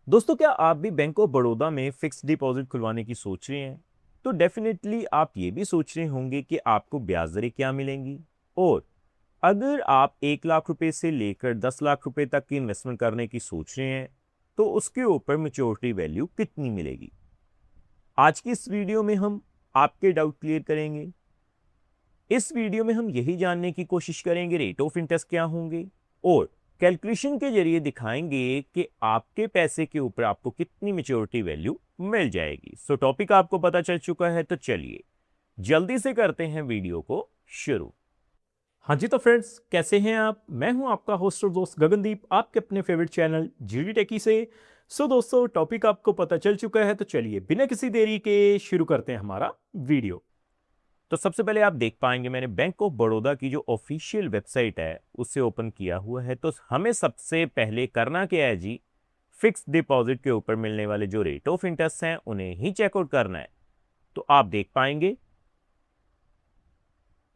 दोस्तों, क्या आप भी बैंक ऑफ बड़ौदा में फिक्स डिपॉजिट खुलवाने की सोच रहे हैं? तो डेफिनेटली आप ये भी सोच रहे होंगे कि आपको ब्याज दरें क्या मिलेंगी, और अगर आप 1 लाख रुपए से लेकर 10 लाख रुपए तक की इन्वेस्टमेंट करने की सोच रहे हैं तो उसके ऊपर मैच्योरिटी वैल्यू कितनी मिलेगी। आज की इस वीडियो में हम आपके डाउट क्लियर करेंगे। इस वीडियो में हम यही जानने की कोशिश करेंगे रेट ऑफ इंटरेस्ट क्या होंगे, और कैलकुलेशन के जरिए दिखाएंगे कि आपके पैसे के ऊपर आपको कितनी मैच्योरिटी वैल्यू मिल जाएगी। सो टॉपिक आपको पता चल चुका है, तो चलिए जल्दी से करते हैं वीडियो को शुरू। हाँ जी, तो फ्रेंड्स कैसे हैं आप? मैं हूं आपका होस्ट और दोस्त गगनदीप, आपके अपने फेवरेट चैनल जीडी टेकी से। सो दोस्तों, टॉपिक आपको पता चल चुका है, तो चलिए बिना किसी देरी के शुरू करते हैं हमारा वीडियो। तो सबसे पहले आप देख पाएंगे मैंने बैंक ऑफ बड़ौदा की जो ऑफिशियल वेबसाइट है उससे ओपन किया हुआ है। तो हमें सबसे पहले करना क्या है जी, फिक्स डिपॉजिट के ऊपर मिलने वाले जो रेट ऑफ इंटरेस्ट हैं उन्हें ही चेकआउट करना है। तो आप देख पाएंगे,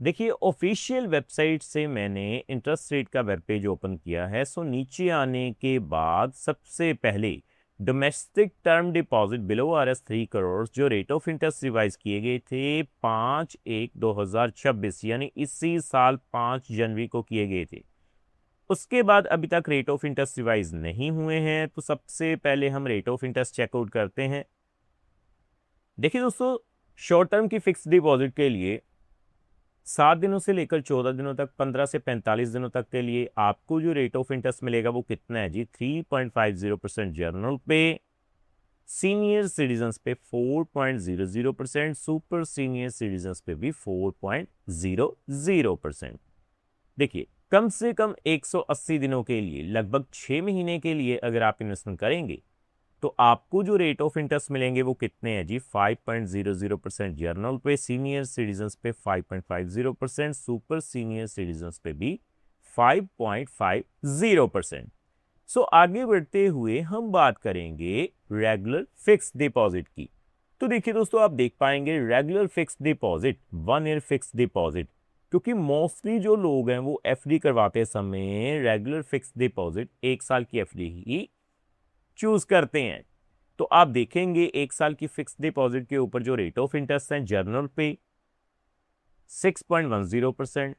देखिए ऑफिशियल वेबसाइट से मैंने इंटरेस्ट रेट का वेब पेज ओपन किया है। सो नीचे आने के बाद सबसे पहले domestic term deposit below RS 3 crore जो रेट ऑफ इंटरेस्ट रिवाइज किए गए थे 5/1/2026 यानी इसी साल 5 जनवरी को किए गए थे। उसके बाद अभी तक रेट ऑफ इंटरेस्ट रिवाइज नहीं हुए हैं। तो सबसे पहले हम रेट ऑफ इंटरेस्ट चेकआउट करते हैं। देखिए दोस्तों, शॉर्ट टर्म की फिक्स डिपॉजिट के लिए 7 दिनों से लेकर 14 दिनों तक, 15 से 45 दिनों तक के लिए आपको जो रेट ऑफ इंटरेस्ट मिलेगा वो कितना है जी, 3.50% जनरल पे, सीनियर सिटीजन पे 4.00%, सुपर सीनियर सिटीजन पे भी 4.00%। देखिए कम से कम 180 दिनों के लिए, लगभग 6 महीने के लिए अगर आप इन्वेस्टमेंट करेंगे तो आपको जो रेट ऑफ इंटरेस्ट मिलेंगे वो कितने हैं जी, 5.00% जर्नल पे, सीनियर सिटीजन्स पे 5.50%, सुपर सीनियर सिटीजन्स पे भी 5.50%। सो आगे बढ़ते हुए हम बात करेंगे रेगुलर फिक्स डिपॉजिट की। तो देखिए दोस्तों, आप देख पाएंगे regular fix deposit, 1 year fix deposit, क्योंकि मोस्टली जो लोग हैं वो एफडी करवाते समय रेगुलर फिक्स डिपॉजिट 1 साल की एफडी ही चूज करते हैं। तो आप देखेंगे 1 साल की फिक्स डिपॉजिट के ऊपर जो रेट ऑफ इंटरेस्ट है जर्नल पे 6.10%,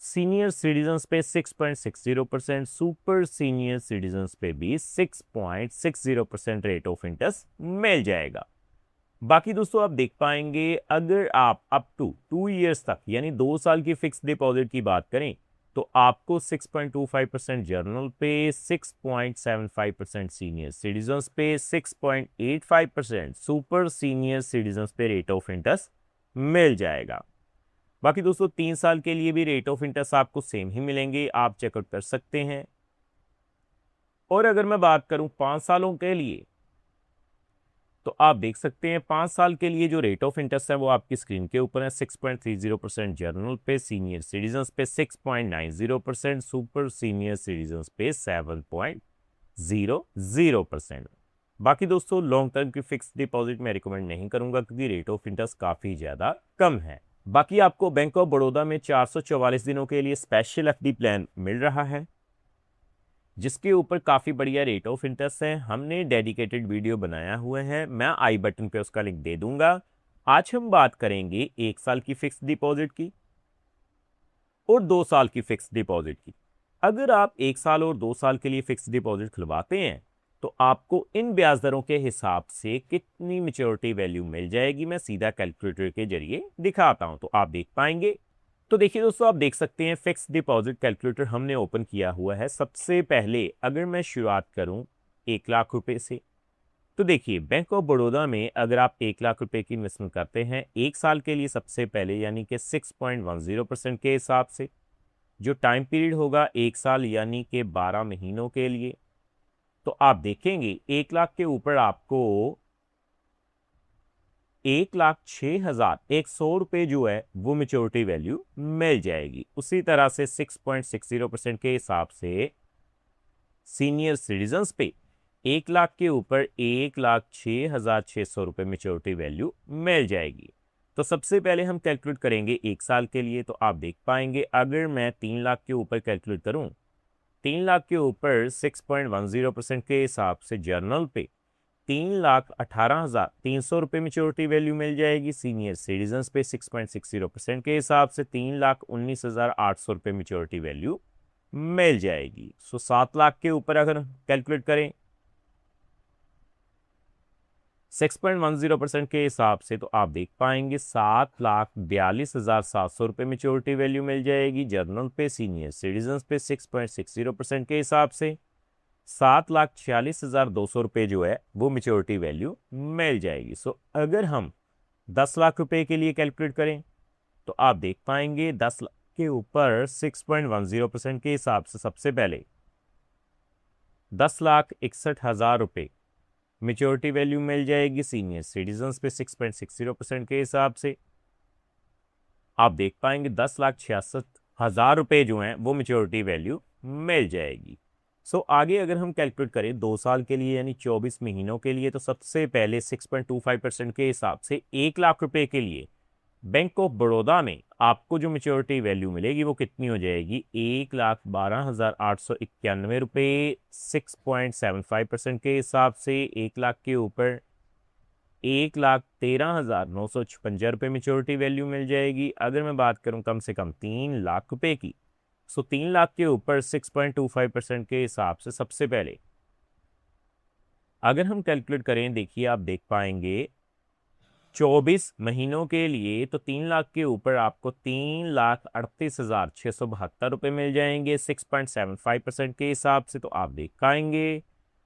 सीनियर सिटीजन्स पे 6.60%, सुपर सीनियर सिटीजन्स पे भी 6.60% रेट ऑफ इंटरेस्ट मिल जाएगा। बाकी दोस्तों आप देख पाएंगे, अगर आप अप टू 2 ईयर्स तक यानी 2 साल की फिक्स डिपॉजिट की बात करें तो आपको 6.25% जर्नल पे, 6.75% सीनियर सिटीजन्स पे, 6.85% सुपर सीनियर सिटीजन्स पे रेट ऑफ इंटरेस्ट मिल जाएगा। बाकी दोस्तों 3 साल के लिए भी रेट ऑफ इंटरेस्ट आपको सेम ही मिलेंगे, आप चेकआउट कर सकते हैं। और अगर मैं बात करूं 5 सालों के लिए, तो आप देख सकते हैं 5 साल के लिए जो रेट ऑफ इंटरेस्ट है वो आपकी स्क्रीन के ऊपर है। 6.30% जर्नल पे, सीनियर सिटीजन्स पे 6.90%, सुपर सीनियर सिटीजन्स पे 7.00%। बाकी दोस्तों लॉन्ग टर्म की फिक्स डिपॉजिट मैं रिकमेंड नहीं करूंगा क्योंकि रेट ऑफ इंटरेस्ट काफी ज्यादा कम है। बाकी आपको बैंक ऑफ बड़ौदा में 444 दिनों के लिए स्पेशल एफडी प्लान मिल रहा है जिसके ऊपर काफी बढ़िया रेट ऑफ इंटरेस्ट है। हमने डेडिकेटेड वीडियो बनाया हुआ है, मैं आई बटन पे उसका लिंक दे दूंगा। आज हम बात करेंगे 1 साल की फिक्स डिपॉजिट की और 2 साल की फिक्स डिपॉजिट की। अगर आप 1 साल और 2 साल के लिए फिक्स डिपॉजिट खुलवाते हैं तो आपको इन ब्याज दरों के हिसाब से कितनी मैच्योरिटी वैल्यू मिल जाएगी, मैं सीधा कैलकुलेटर के जरिए दिखाता हूं। तो आप देख पाएंगे, तो देखिए दोस्तों, आप देख सकते हैं फिक्स डिपॉजिट कैलकुलेटर हमने ओपन किया हुआ है। सबसे पहले अगर मैं शुरुआत करूं 1 लाख रुपए से, तो देखिए बैंक ऑफ बड़ौदा में अगर आप 1 लाख रुपए की इन्वेस्टमेंट करते हैं 1 साल के लिए, सबसे पहले यानी कि 6.10% के हिसाब से जो टाइम पीरियड होगा 1 साल यानी कि 12 महीनों के लिए, तो आप देखेंगे 1 लाख के ऊपर आपको 1,06,100 रुपए जो है वो मैच्योरिटी वैल्यू मिल जाएगी। उसी तरह से 6.60% के हिसाब से सीनियर सिटीजन्स पे 1 लाख के ऊपर 1,06,600 रुपए मैच्योरिटी वैल्यू मिल जाएगी। तो सबसे पहले हम कैलकुलेट करेंगे 1 साल के लिए। तो आप देख पाएंगे अगर मैं 3 लाख के ऊपर कैलकुलेट करूं 3 लाख के ऊपर 6.10% के हिसाब से जर्नल पे 3,18,300 रुपये मेच्योरिटी वैल्यू मिल जाएगी। सीनियर सिटीजन्स पे 6.60% के हिसाब से 3,19,800 रुपये मेच्योरिटी वैल्यू मिल जाएगी। 7 लाख के ऊपर अगर कैलकुलेट करें 6.10% के हिसाब से तो आप देख पाएंगे 7,42,700 रुपये मेच्योरिटी वैल्यू मिल जाएगी जर्नल पे। सीनियर सिटीजन्स पे 6.60% के हिसाब से 7,46,200 रुपये जो है वो मेच्योरिटी वैल्यू मिल जाएगी। अगर हम 10 लाख रुपए के लिए कैलकुलेट करें तो आप देख पाएंगे 10 लाख के ऊपर 6.10% के हिसाब से सबसे पहले 10,61,000 रुपये मेच्योरिटी वैल्यू मिल जाएगी। सीनियर सिटीजन्स पे 6.60% के हिसाब से आप देख पाएंगे 10,66,000 रुपये जो हैं वो मेच्योरिटी वैल्यू मिल जाएगी। आगे अगर हम कैलकुलेट करें 2 साल के लिए यानी 24 महीनों के लिए तो सबसे पहले 6.25% के हिसाब से 1 लाख रुपए के लिए बैंक ऑफ बड़ौदा में आपको जो मेच्योरिटी वैल्यू मिलेगी वो कितनी हो जाएगी 1,12,891 रुपये। 6.75% के हिसाब से 1 लाख के ऊपर 1,13,956 रुपये मेच्योरिटी वैल्यू मिल जाएगी। अगर मैं बात करूं कम से कम 3 लाख रुपए की 3 लाख के ऊपर 6.25% के हिसाब से सबसे पहले अगर हम कैलकुलेट करें देखिए आप देख पाएंगे 24 महीनों के लिए तो 3 लाख के ऊपर आपको 3,38,672 रुपये मिल जाएंगे 6.75% के हिसाब से। तो आप देख पाएंगे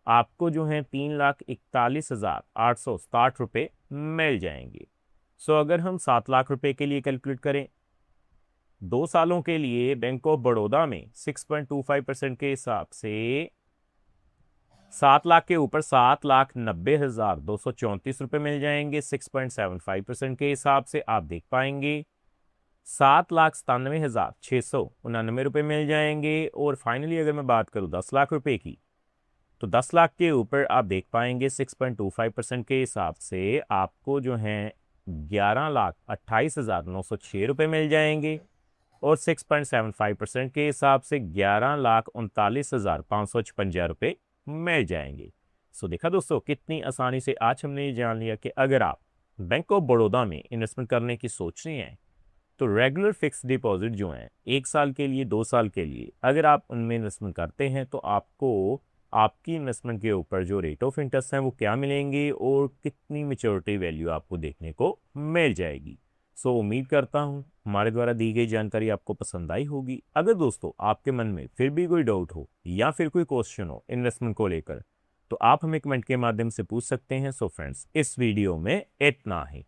आपको जो है 3,41,860 रुपये मिल जाएंगे। अगर हम 7 लाख रुपए के लिए कैलकुलेट करें 2 सालों के लिए बैंक ऑफ बड़ौदा में 6.25% के हिसाब से 7 लाख के ऊपर 7,90,234 रुपये मिल जाएंगे 6.75% के हिसाब से। आप देख पाएंगे 7,97,699 रुपये मिल जाएंगे। और फाइनली अगर मैं बात करूं 10 लाख रुपए की तो 10 लाख के ऊपर आप देख पाएंगे 6.25% के हिसाब से आपको जो है 11,28,906 रुपये मिल जाएंगे और 6.75% के हिसाब से 11,39,556 रुपये मिल जाएंगे। देखा दोस्तों कितनी आसानी से आज हमने ये जान लिया कि अगर आप बैंक ऑफ बड़ौदा में इन्वेस्टमेंट करने की सोच रहे हैं तो रेगुलर फिक्स डिपॉजिट जो हैं 1 साल के लिए 2 साल के लिए अगर आप उनमें इन्वेस्टमेंट करते हैं तो आपको आपकी इन्वेस्टमेंट के ऊपर जो रेट ऑफ इंटरेस्ट हैं वो क्या मिलेंगे और कितनी मेच्योरिटी वैल्यू आपको देखने को मिल जाएगी। उम्मीद करता हूँ हमारे द्वारा दी गई जानकारी आपको पसंद आई होगी। अगर दोस्तों आपके मन में फिर भी कोई डाउट हो या फिर कोई क्वेश्चन हो इन्वेस्टमेंट को लेकर तो आप हमें कमेंट के माध्यम से पूछ सकते हैं। फ्रेंड्स इस वीडियो में इतना ही।